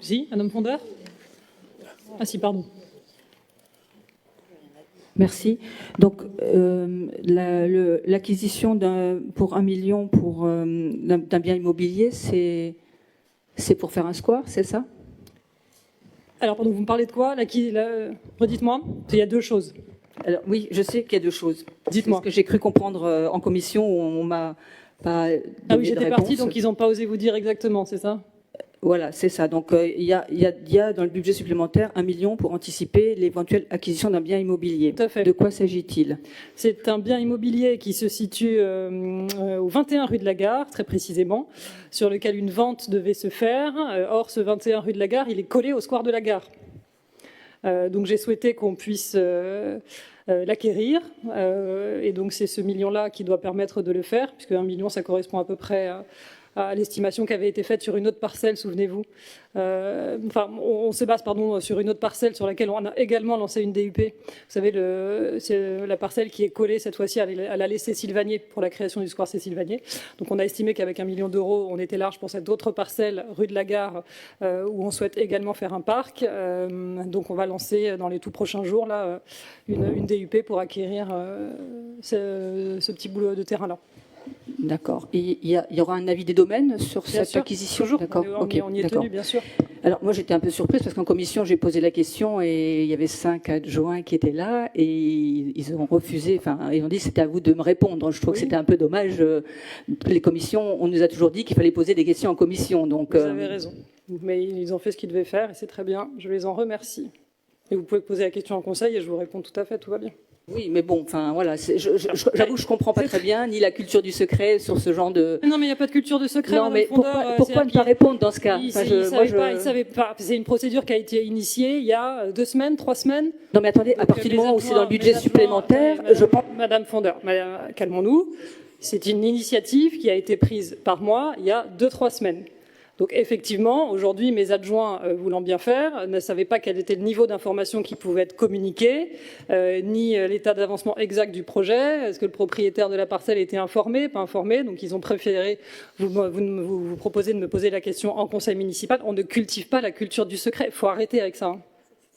Si, Madame Fondeur. Ah si, pardon. Merci. Donc, l'acquisition pour 1 million d'un bien immobilier, c'est pour faire un square, c'est ça? Alors, pardon, vous me parlez de quoi? Redites-moi, il y a deux choses. Alors, oui, je sais qu'il y a deux choses. Dites-moi. Ce que j'ai cru comprendre en commission, où on m'a pas donné Ah oui, j'étais de partie, réponse. donc ils n'ont pas osé vous dire exactement, c'est ça? Voilà, c'est ça. Donc, il y a dans le budget supplémentaire 1 million pour anticiper l'éventuelle acquisition d'un bien immobilier. Tout à fait. De quoi s'agit-il? C'est un bien immobilier qui se situe au 21 rue de la Gare, très précisément, sur lequel une vente devait se faire. Or, ce 21 rue de la Gare, il est collé au square de la Gare. Donc, j'ai souhaité qu'on puisse l'acquérir. Et donc, c'est ce million-là qui doit permettre de le faire, puisque 1 million, ça correspond à peu près à l'estimation qui avait été faite sur une autre parcelle, souvenez-vous. On se base sur une autre parcelle sur laquelle on a également lancé une DUP. Vous savez, c'est la parcelle qui est collée cette fois-ci à l'allée Cécile-Vanier pour la création du square Cécile-Vanier. Donc on a estimé qu'avec 1 million d'euros, on était large pour cette autre parcelle rue de la Gare où on souhaite également faire un parc. Donc on va lancer dans les tout prochains jours là, une DUP pour acquérir ce petit boulot de terrain-là. D'accord. Et il y aura un avis des domaines sur cette acquisition? Toujours. D'accord. On y est tenu, bien sûr. Alors moi j'étais un peu surprise parce qu'en commission j'ai posé la question et il y avait 5 adjoints qui étaient là et ils ont refusé, ils ont dit c'était à vous de me répondre. Je trouve que c'était un peu dommage. Les commissions, on nous a toujours dit qu'il fallait poser des questions en commission. Donc, vous avez raison. Mais ils ont fait ce qu'ils devaient faire et c'est très bien. Je les en remercie. Et vous pouvez poser la question en conseil et je vous réponds tout à fait, tout va bien. Oui, mais bon, voilà, j'avoue que je comprends pas très bien ni la culture du secret sur ce genre de. Non, mais il n'y a pas de culture de secret. Non, mais pourquoi ne pas répondre dans ce cas? Ils ne savaient pas. C'est une procédure qui a été initiée il y a 2 semaines, 3 semaines. Non, mais attendez, à partir du moment où c'est dans le budget supplémentaire, je pense. Madame Fondeur, calmons-nous. C'est une initiative qui a été prise par moi il y a 2-3 semaines. Donc effectivement, aujourd'hui, mes adjoints, voulant bien faire, ne savaient pas quel était le niveau d'information qui pouvait être communiqué, ni l'état d'avancement exact du projet. Est-ce que le propriétaire de la parcelle était informé, pas informé? Donc ils ont préféré vous proposer de me poser la question en conseil municipal. On ne cultive pas la culture du secret. Il faut arrêter avec ça.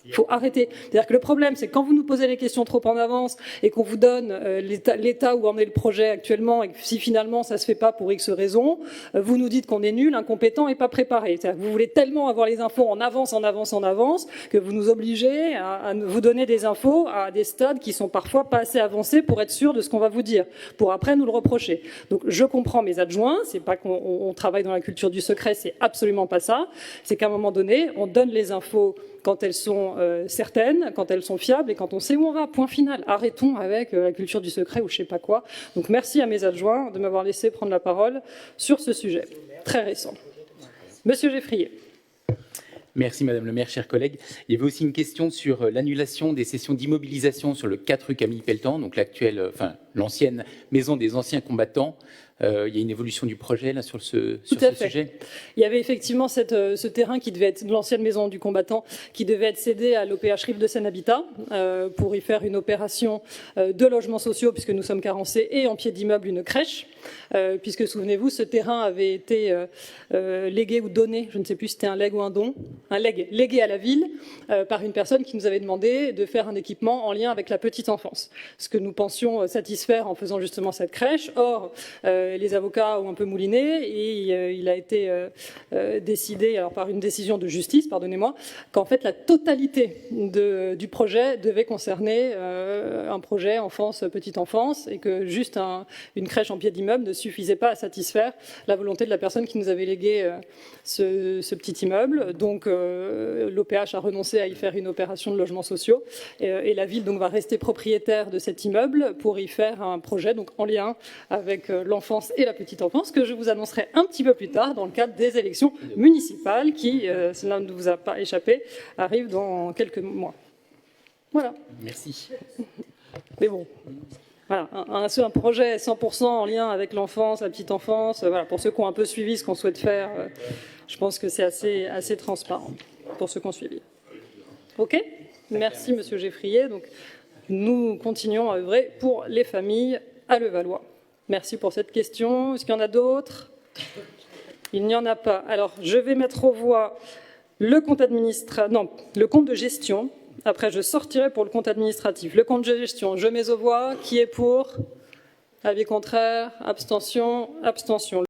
Il faut arrêter. C'est-à-dire que le problème, c'est que quand vous nous posez les questions trop en avance et qu'on vous donne l'état où en est le projet actuellement et que si finalement ça se fait pas pour X raisons, vous nous dites qu'on est nul, incompétent et pas préparé. C'est-à-dire que vous voulez tellement avoir les infos en avance que vous nous obligez à vous donner des infos à des stades qui sont parfois pas assez avancés pour être sûr de ce qu'on va vous dire, pour après nous le reprocher. Donc je comprends mes adjoints, c'est pas qu'on travaille dans la culture du secret, c'est absolument pas ça. C'est qu'à un moment donné, on donne les infos quand elles sont certaines, quand elles sont fiables et quand on sait où on va. Point final. Arrêtons avec la culture du secret ou je sais pas quoi. Donc merci à mes adjoints de m'avoir laissé prendre la parole sur ce sujet très récent. Monsieur Geffrier. Merci Madame le maire, chers collègues. Il y avait aussi une question sur l'annulation des sessions d'immobilisation sur le 4 rue Camille Pelletan, donc l'ancienne maison des anciens combattants. Il y a une évolution du projet là sur ce sujet. Il y avait effectivement ce terrain qui devait être l'ancienne maison du combattant, qui devait être cédé à l'OPH Rive de Seine-Habitat pour y faire une opération de logements sociaux, puisque nous sommes carencés, et en pied d'immeuble une crèche, puisque souvenez-vous, ce terrain avait été légué ou donné, je ne sais plus si c'était un legs ou un don, légué à la ville par une personne qui nous avait demandé de faire un équipement en lien avec la petite enfance, ce que nous pensions satisfaire en faisant justement cette crèche. Or, les avocats ont un peu mouliné et il a été décidé, alors par une décision de justice, pardonnez-moi, qu'en fait la totalité du projet devait concerner un projet enfance, petite enfance, et que juste une crèche en pied d'immeuble ne suffisait pas à satisfaire la volonté de la personne qui nous avait légué ce petit immeuble. Donc l'OPH a renoncé à y faire une opération de logements sociaux et la ville donc va rester propriétaire de cet immeuble pour y faire un projet donc en lien avec l'enfance et la petite enfance que je vous annoncerai un petit peu plus tard dans le cadre des élections municipales qui, cela ne vous a pas échappé, arrivent dans quelques mois. Voilà. Merci. Mais bon, voilà, un projet 100% en lien avec l'enfance, la petite enfance, voilà, pour ceux qui ont un peu suivi ce qu'on souhaite faire, je pense que c'est assez transparent pour ceux qui ont suivi. OK ? Merci Monsieur Geffrier. Donc, nous continuons à œuvrer pour les familles à Levallois. Merci pour cette question. Est-ce qu'il y en a d'autres? Il n'y en a pas. Alors, je vais mettre aux voix Le compte le compte de gestion. Après, je sortirai pour le compte administratif. Le compte de gestion, je mets aux voix. Qui est pour? Avis contraire, abstention, abstention.